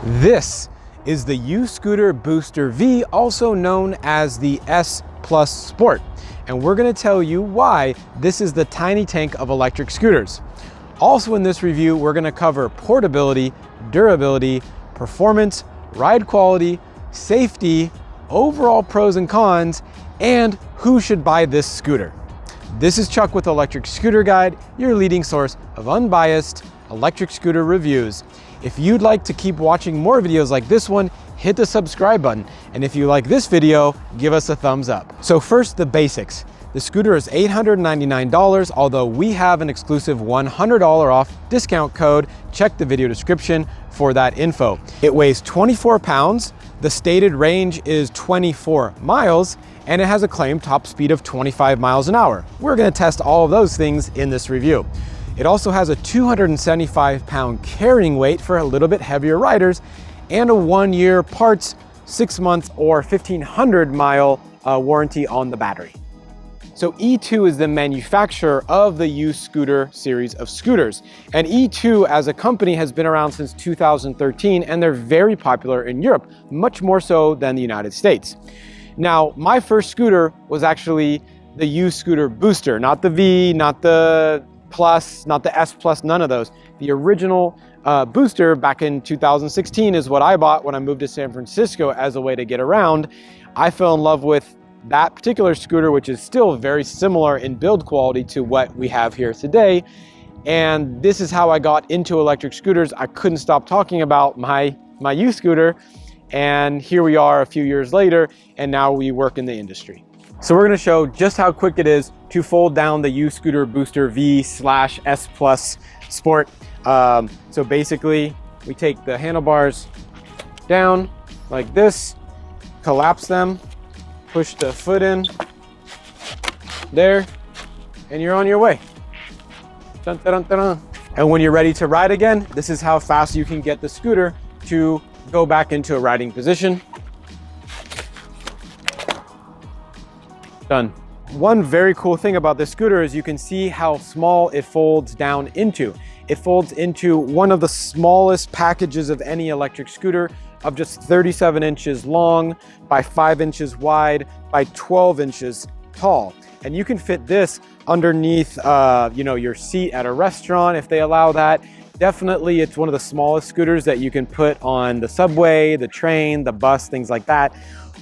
This is the Uscooter Booster V, also known as the S Plus Sport. And we're gonna tell you why this is the tiny tank of electric scooters. Also in this review, we're gonna cover portability, durability, performance, ride quality, safety, overall pros and cons, and who should buy this scooter. This is Chuck with Electric Scooter Guide, your leading source of unbiased electric scooter reviews. If you'd like to keep watching more videos like this one, hit the subscribe button. And if you like this video, give us a thumbs up. So first, the basics. The scooter is $899, although we have an exclusive $100 off discount code. Check the video description for that info. It weighs 24 pounds. The stated range is 24 miles, and it has a claimed top speed of 25 miles an hour. We're gonna test all of those things in this review. It also has a 275-pound carrying weight for a little bit heavier riders and a 1-year parts, 6-month or 1,500-mile warranty on the battery. So E2 is the manufacturer of the Uscooter series of scooters. And E2 as a company has been around since 2013, and they're very popular in Europe, much more so than the United States. Now, my first scooter was actually the Uscooter Booster, not the V, not the Plus, not the S Plus, none of those. The original Booster back in 2016 is what I bought when I moved to San Francisco as a way to get around. I fell in love with that particular scooter, which is still very similar in build quality to what we have here today. And this is how I got into electric scooters. I couldn't stop talking about my Uscooter. And here we are a few years later, and now we work in the industry. So we're gonna show just how quick it is to fold down the Uscooter Booster V/S Plus Sport. So basically, we take the handlebars down like this, collapse them, push the foot in, there, and you're on your way. Dun, dun, dun, dun, dun. And when you're ready to ride again, this is how fast you can get the scooter to go back into a riding position. Done. One very cool thing about this scooter is you can see how small it folds down into. It folds into one of the smallest packages of any electric scooter, of just 37 inches long by 5 inches wide by 12 inches tall. And you can fit this underneath your seat at a restaurant if they allow that. Definitely, it's one of the smallest scooters that you can put on the subway, the train, the bus, things like that.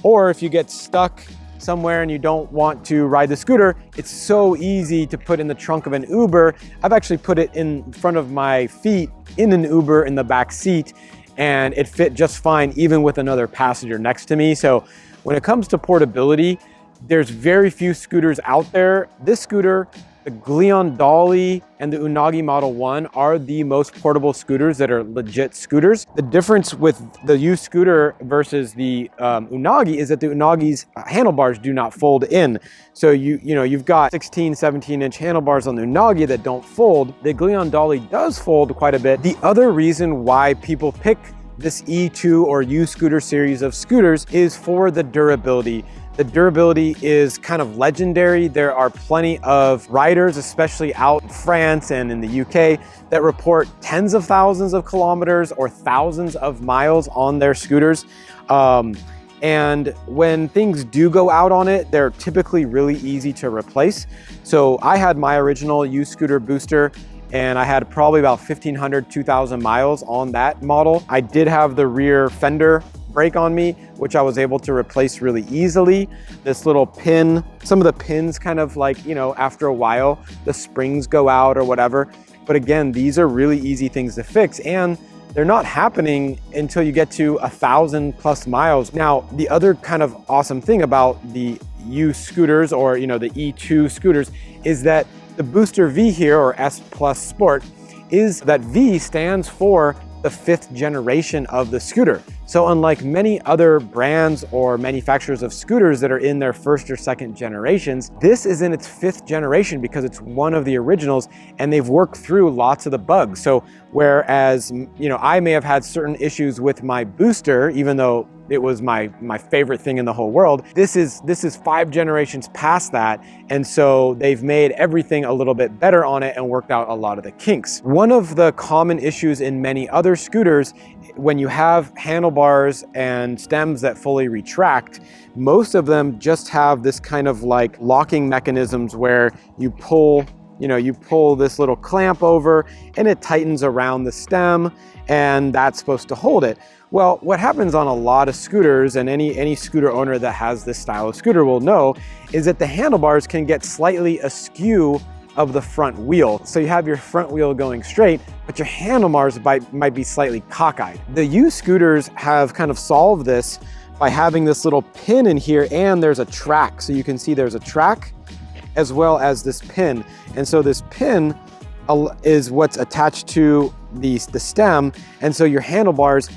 Or if you get stuck somewhere and you don't want to ride the scooter, it's so easy to put in the trunk of an Uber. I've actually put it in front of my feet in an Uber in the back seat, and it fit just fine even with another passenger next to me. So when it comes to portability, there's very few scooters out there. This scooter, the Glion Dolly and the Unagi Model 1 are the most portable scooters that are legit scooters. The difference with the Uscooter versus the Unagi is that the Unagi's handlebars do not fold in. So you've got 16, 17-inch handlebars on the Unagi that don't fold. The Glion Dolly does fold quite a bit. The other reason why people pick this E2 or Uscooter series of scooters is for the durability. The durability is kind of legendary. There are plenty of riders, especially out in France and in the UK, that report tens of thousands of kilometers or thousands of miles on their scooters. And when things do go out on it, they're typically really easy to replace. So I had my original Uscooter Booster, and I had probably about 1,500, 2,000 miles on that model. I did have the rear fender brake on me, which I was able to replace really easily. This little pin, some of the pins kind of like, after a while, the springs go out or whatever. But again, these are really easy things to fix, and they're not happening until you get to 1,000+ miles. Now, the other kind of awesome thing about the Uscooters or, the E2 scooters is that the Booster V here, or S Plus Sport, is that V stands for the 5th generation of the scooter. So unlike many other brands or manufacturers of scooters that are in their 1st or 2nd generations, this is in its 5th generation because it's one of the originals, and they've worked through lots of the bugs. So Whereas, you know, I may have had certain issues with my booster, even though it was my favorite thing in the whole world. This is 5 generations past that, and so they've made everything a little bit better on it and worked out a lot of the kinks. One of the common issues in many other scooters, when you have handlebars and stems that fully retract, most of them just have this kind of like locking mechanisms where you pull this little clamp over and it tightens around the stem, and that's supposed to hold it. Well, what happens on a lot of scooters, and any scooter owner that has this style of scooter will know, is that the handlebars can get slightly askew of the front wheel. So you have your front wheel going straight, but your handlebars might be slightly cockeyed. The Uscooters have kind of solved this by having this little pin in here, and there's a track. So you can see there's a track as well as this pin. And so this pin is what's attached to the stem. And so your handlebars,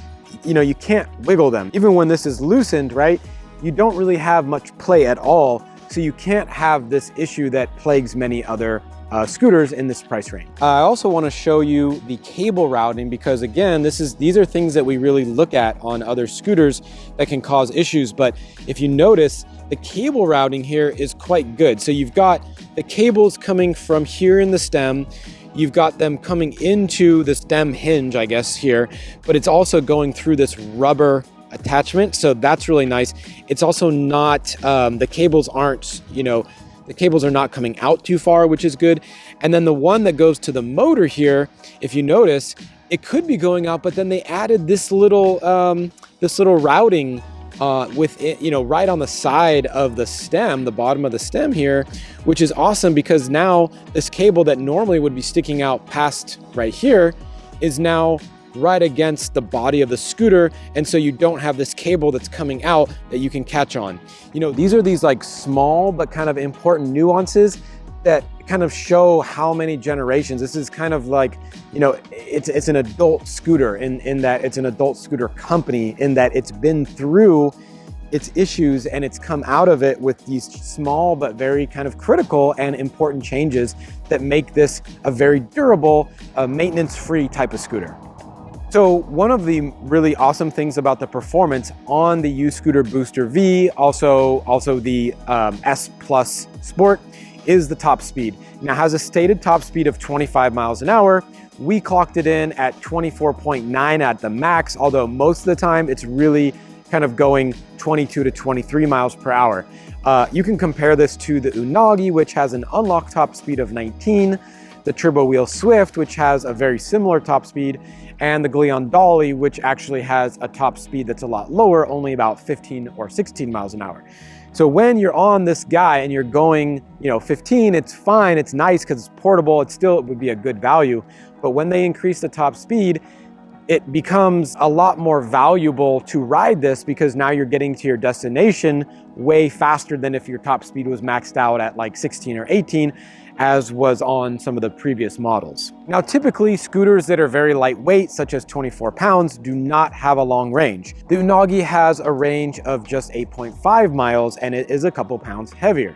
you know, you can't wiggle them. Even when this is loosened, right, you don't really have much play at all. So you can't have this issue that plagues many other scooters in this price range. I also want to show you the cable routing, because again, these are things that we really look at on other scooters that can cause issues. But if you notice, the cable routing here is quite good. So you've got the cables coming from here in the stem. You've got them coming into the stem hinge, I guess, here, but it's also going through this rubber attachment. So that's really nice. It's also not, the cables aren't, you know, the cables are not coming out too far, which is good. And then the one that goes to the motor here, if you notice, it could be going out, but then they added this little routing with it, you know, right on the side of the stem, the bottom of the stem here, which is awesome, because now this cable that normally would be sticking out past right here is now right against the body of the scooter, and so you don't have this cable that's coming out that you can catch on. You know, these are these like small but kind of important nuances that kind of show how many generations. This is kind of like, you know, it's an adult scooter in that it's an adult scooter company, in that it's been through its issues and it's come out of it with these small but very kind of critical and important changes that make this a very durable, maintenance-free type of scooter. So one of the really awesome things about the performance on the Uscooter Booster V, also the S Plus Sport, is the top speed. Now it has a stated top speed of 25 miles an hour. We clocked it in at 24.9 at the max, although most of the time it's really kind of going 22 to 23 miles per hour. You can compare this to the Unagi, which has an unlocked top speed of 19, the Turbo Wheel Swift, which has a very similar top speed, and the Glion Dolly, which actually has a top speed that's a lot lower, only about 15 or 16 miles an hour. So when you're on this guy and you're going, you know, 15, it's fine, it's nice because it's portable, it would be a good value. But when they increase the top speed, it becomes a lot more valuable to ride this, because now you're getting to your destination way faster than if your top speed was maxed out at like 16 or 18, as was on some of the previous models. Now, typically scooters that are very lightweight, such as 24 pounds, do not have a long range. The Unagi has a range of just 8.5 miles, and it is a couple pounds heavier.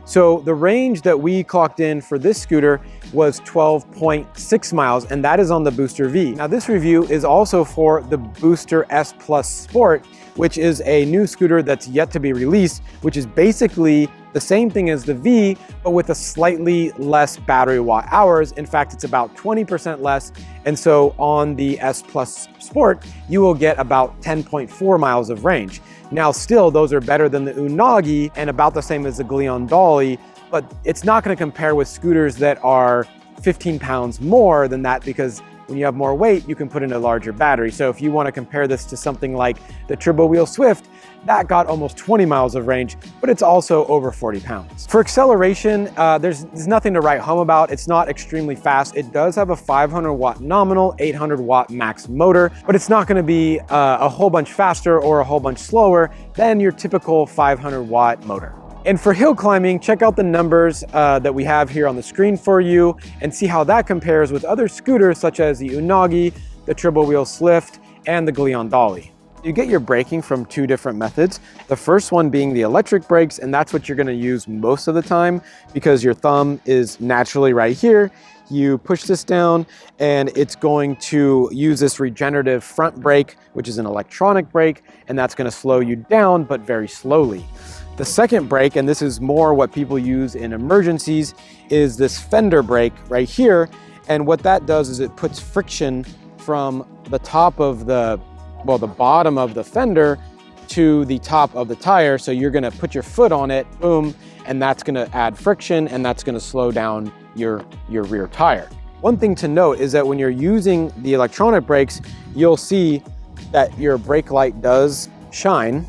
So the range that we clocked in for this scooter was 12.6 miles, and that is on the Booster V. Now this review is also for the Booster S Plus Sport, which is a new scooter that's yet to be released, which is basically the same thing as the V, but with a slightly less battery watt hours. In fact, it's about 20% less. And so on the S Plus Sport, you will get about 10.4 miles of range. Now, still, those are better than the Unagi and about the same as the Glion Dolly, but it's not going to compare with scooters that are 15 pounds more than that, because when you have more weight, you can put in a larger battery. So if you want to compare this to something like the Turbo Wheel Swift, that got almost 20 miles of range, but it's also over 40 pounds. For acceleration, there's nothing to write home about. It's not extremely fast. It does have a 500 watt nominal, 800 watt max motor, but it's not going to be a whole bunch faster or a whole bunch slower than your typical 500 watt motor. And for hill climbing, check out the numbers that we have here on the screen for you and see how that compares with other scooters such as the Unagi, the Turbo Wheel Swift, and the Glion Dolly. You get your braking from two different methods. The first one being the electric brakes, and that's what you're going to use most of the time because your thumb is naturally right here. You push this down and it's going to use this regenerative front brake, which is an electronic brake, and that's going to slow you down, but very slowly. The second brake, and this is more what people use in emergencies, is this fender brake right here. And what that does is it puts friction from the top of the bottom of the fender to the top of the tire. So you're gonna put your foot on it, boom, and that's gonna add friction, and that's gonna slow down your rear tire. One thing to note is that when you're using the electronic brakes, you'll see that your brake light does shine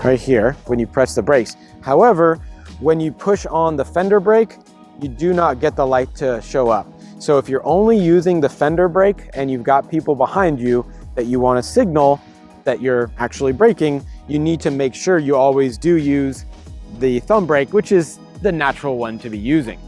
right here when you press the brakes. However, when you push on the fender brake, you do not get the light to show up. So if you're only using the fender brake and you've got people behind you that you want to signal that you're actually braking, you need to make sure you always do use the thumb brake, which is the natural one to be using.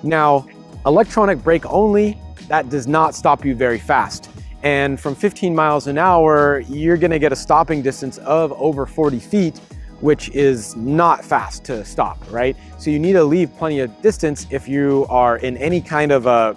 Now, electronic brake only, that does not stop you very fast. And from 15 miles an hour, you're gonna get a stopping distance of over 40 feet, which is not fast to stop, right? So you need to leave plenty of distance if you are in any kind of a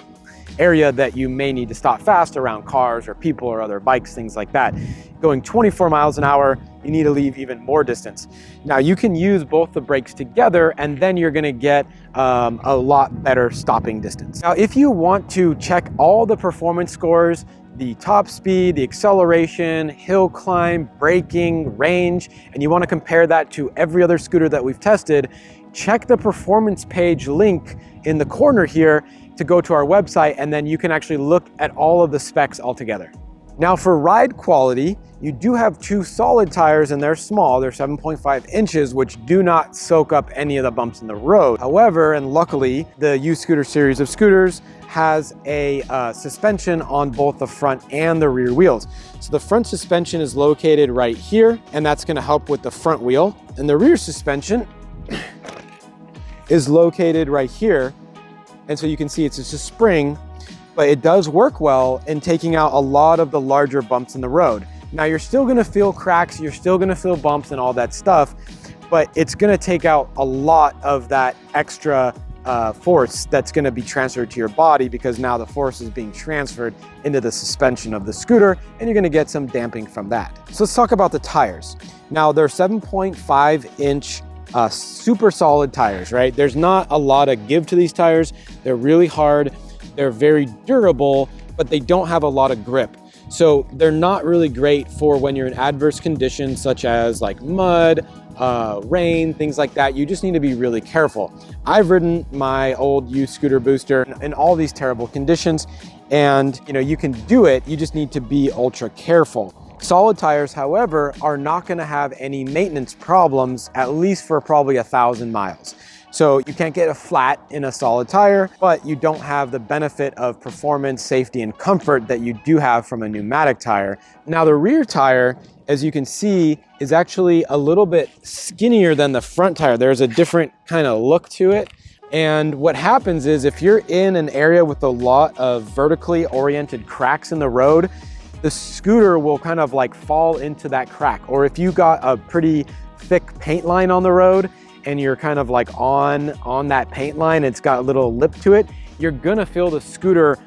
area that you may need to stop fast around cars or people or other bikes, things like that. Going 24 miles an hour, you need to leave even more distance. Now you can use both the brakes together and then you're gonna get a lot better stopping distance. Now, if you want to check all the performance scores, the top speed, the acceleration, hill climb, braking, range, and you want to compare that to every other scooter that we've tested, check the performance page link in the corner here to go to our website, and then you can actually look at all of the specs altogether. Now for ride quality, you do have two solid tires and they're small, they're 7.5 inches, which do not soak up any of the bumps in the road. However, and luckily, the Uscooter series of scooters has a suspension on both the front and the rear wheels. So the front suspension is located right here, and that's gonna help with the front wheel. And the rear suspension is located right here. And so you can see it's just a spring, but it does work well in taking out a lot of the larger bumps in the road. Now you're still gonna feel cracks, you're still gonna feel bumps and all that stuff, but it's gonna take out a lot of that extra force that's gonna be transferred to your body, because now the force is being transferred into the suspension of the scooter and you're gonna get some damping from that. So let's talk about the tires. Now they're 7.5 inch super solid tires, right? There's not a lot of give to these tires. They're really hard, they're very durable, but they don't have a lot of grip. So they're not really great for when you're in adverse conditions such as like mud, rain, things like that. You just need to be really careful. I've ridden my old Uscooter booster in all these terrible conditions, and you can do it, you just need to be ultra careful. Solid tires, however, are not gonna have any maintenance problems, at least for probably 1,000 miles. So you can't get a flat in a solid tire, but you don't have the benefit of performance, safety, and comfort that you do have from a pneumatic tire. Now the rear tire, as you can see, is actually a little bit skinnier than the front tire. There's a different kind of look to it. And what happens is if you're in an area with a lot of vertically oriented cracks in the road, the scooter will kind of like fall into that crack. Or if you got a pretty thick paint line on the road and you're kind of like on that paint line, it's got a little lip to it, you're gonna feel the scooter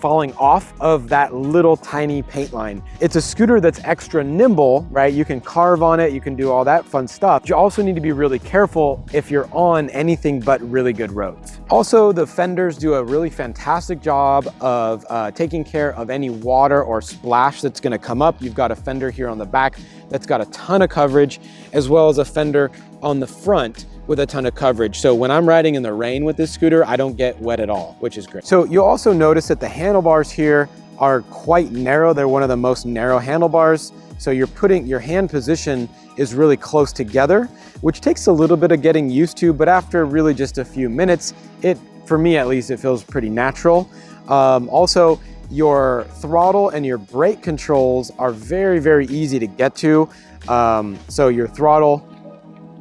falling off of that little tiny paint line. It's a scooter that's extra nimble, right? You can carve on it, you can do all that fun stuff. You also need to be really careful if you're on anything but really good roads. Also, the fenders do a really fantastic job of taking care of any water or splash that's gonna come up. You've got a fender here on the back that's got a ton of coverage, as well as a fender on the front with a ton of coverage. So when I'm riding in the rain with this scooter, I don't get wet at all, which is great. So you'll also notice that the handlebars here are quite narrow. They're one of the most narrow handlebars. So you're putting your hand position is really close together, which takes a little bit of getting used to, but after really just a few minutes, for me at least, it feels pretty natural. Also, your throttle and your brake controls are very, very easy to get to. So your throttle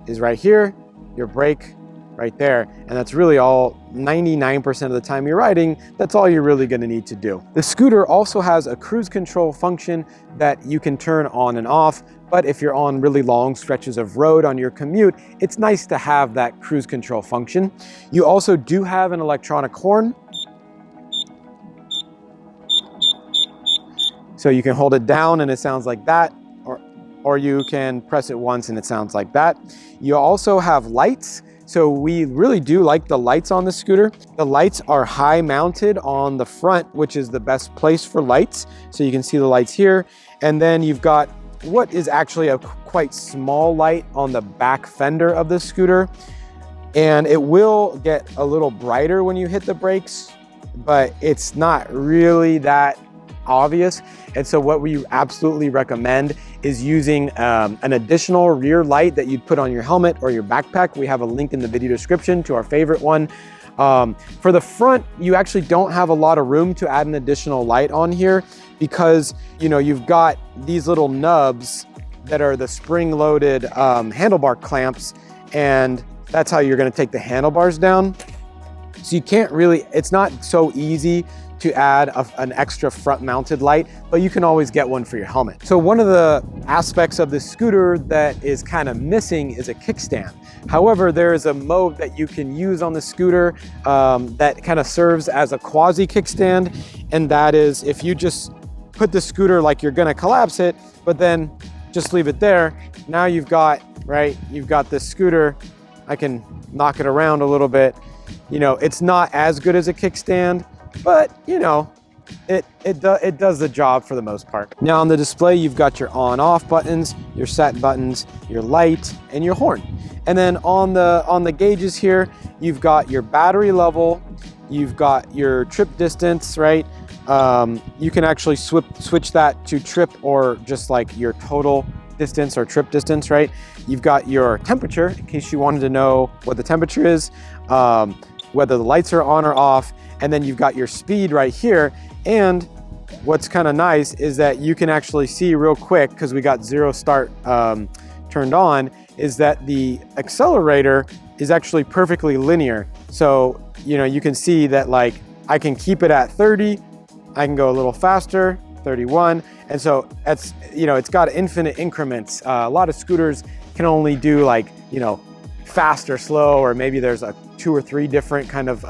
is right here. Your brake right there. And that's really all, 99% of the time you're riding, that's all you're really gonna need to do. The scooter also has a cruise control function that you can turn on and off, but if you're on really long stretches of road on your commute, it's nice to have that cruise control function. You also do have an electronic horn. So you can hold it down and it sounds like that, or you can press it once and it sounds like that. You also have lights. So we really do like the lights on the scooter. The lights are high mounted on the front, which is the best place for lights. So you can see the lights here. And then you've got what is actually a quite small light on the back fender of the scooter. And it will get a little brighter when you hit the brakes, but it's not really that obvious. And so what we absolutely recommend is using an additional rear light that you'd put on your helmet or your backpack. We have a link in the video description to our favorite one. For the front, you actually don't have a lot of room to add an additional light on here because, you know, you've got these little nubs that are the spring-loaded handlebar clamps, and that's how you're gonna take the handlebars down. So you can't really, it's not so easy to add an extra front mounted light, but you can always get one for your helmet. So one of the aspects of this scooter that is kind of missing is a kickstand. However, there is a mode that you can use on the scooter that kind of serves as a quasi kickstand. And that is if you just put the scooter like you're gonna collapse it, but then just leave it there. Now you've got, right, you've got this scooter. I can knock it around a little bit. You know, it's not as good as a kickstand, but you know, it does the job for the most part. Now on the display, you've got your on-off buttons, your set buttons, your light, and your horn. And then on the gauges here, you've got your battery level, you've got your trip distance, right? You can actually switch that to trip or just like your total distance or trip distance, right? You've got your temperature in case you wanted to know what the temperature is, whether the lights are on or off. And then you've got your speed right here. And what's kind of nice is that you can actually see real quick, because we got zero start turned on, is that the accelerator is actually perfectly linear. So, you know, you can see that like I can keep it at 30, I can go a little faster, 31. And so that's, you know, it's got infinite increments. A lot of scooters can only do like, you know, fast or slow, or maybe there's a 2 or 3 different kind of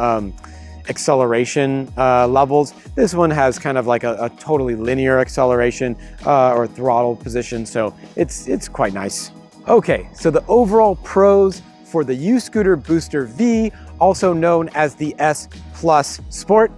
acceleration levels. This one has kind of like a totally linear acceleration or throttle position, so it's quite nice. Okay, so the overall pros for the Uscooter Booster V, also known as the S Plus Sport.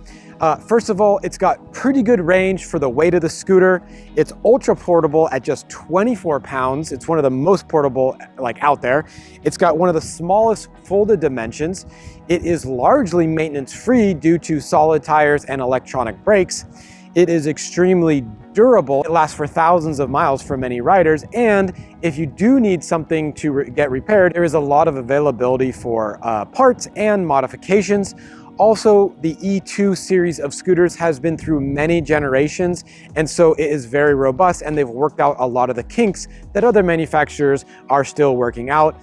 First of all, it's got pretty good range for the weight of the scooter. It's ultra portable at just 24 pounds. It's one of the most portable like out there. It's got one of the smallest folded dimensions. It is largely maintenance free due to solid tires and electronic brakes. It is extremely durable. It lasts for thousands of miles for many riders. And if you do need something to get repaired, there is a lot of availability for parts and modifications. Also, the E2 series of scooters has been through many generations, and so it is very robust, and they've worked out a lot of the kinks that other manufacturers are still working out.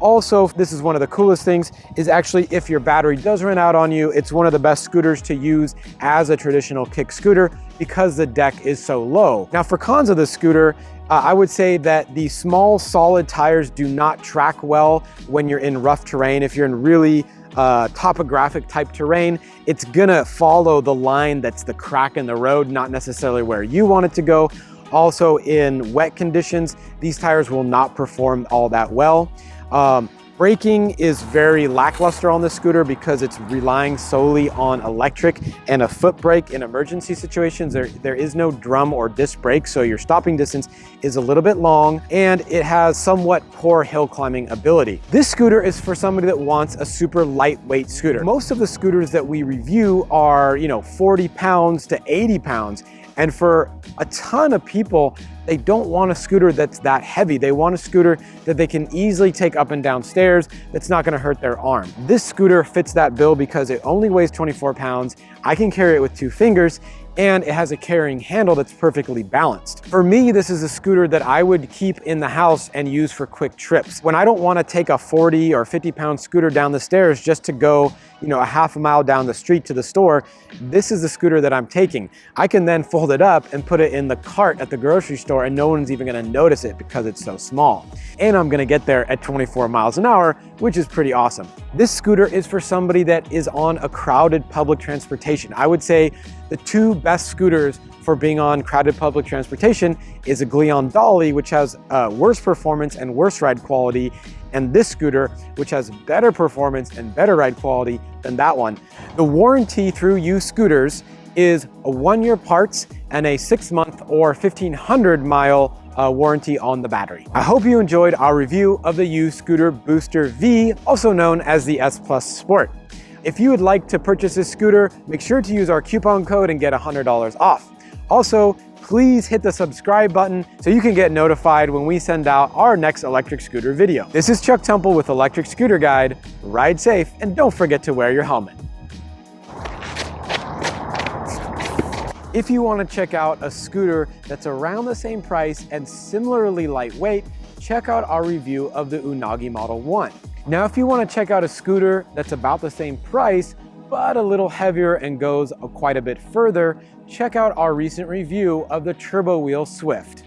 Also, this is one of the coolest things, is actually if your battery does run out on you, it's one of the best scooters to use as a traditional kick scooter because the deck is so low. Now for cons of the scooter, I would say that the small solid tires do not track well when you're in rough terrain. If you're in really topographic type terrain, it's gonna follow the line that's the crack in the road, not necessarily where you want it to go. Also in wet conditions, these tires will not perform all that well. Braking is very lackluster on the scooter because it's relying solely on electric and a foot brake in emergency situations. There is no drum or disc brake, so your stopping distance is a little bit long, and it has somewhat poor hill climbing ability. This scooter is for somebody that wants a super lightweight scooter. Most of the scooters that we review are, you know, 40 pounds to 80 pounds. And for a ton of people, they don't want a scooter that's that heavy. They want a scooter that they can easily take up and down stairs that's not gonna hurt their arm. This scooter fits that bill because it only weighs 24 pounds. I can carry it with 2 fingers, and it has a carrying handle that's perfectly balanced. For me, this is a scooter that I would keep in the house and use for quick trips. When I don't want to take a 40 or 50-pound scooter down the stairs just to go, a half a mile down the street to the store, this is the scooter that I'm taking. I can then fold it up and put it in the cart at the grocery store and no one's even going to notice it because it's so small. And I'm going to get there at 24 miles an hour, which is pretty awesome. This scooter is for somebody that is on a crowded public transportation. I would say the two best scooters for being on crowded public transportation is a Glion Dolly, which has worse performance and worse ride quality, and this scooter, which has better performance and better ride quality than that one. The warranty through Uscooters is a 1-year parts and a 6-month or 1,500 mile warranty on the battery. I hope you enjoyed our review of the Uscooter Booster V, also known as the S Plus Sport. If you would like to purchase this scooter, make sure to use our coupon code and get $100 off. Also, please hit the subscribe button so you can get notified when we send out our next electric scooter video. This is Chuck Temple with Electric Scooter Guide. Ride safe and don't forget to wear your helmet. If you want to check out a scooter that's around the same price and similarly lightweight, check out our review of the Unagi Model 1. Now, if you want to check out a scooter that's about the same price, but a little heavier and goes quite a bit further, check out our recent review of the Turbo Wheel Swift.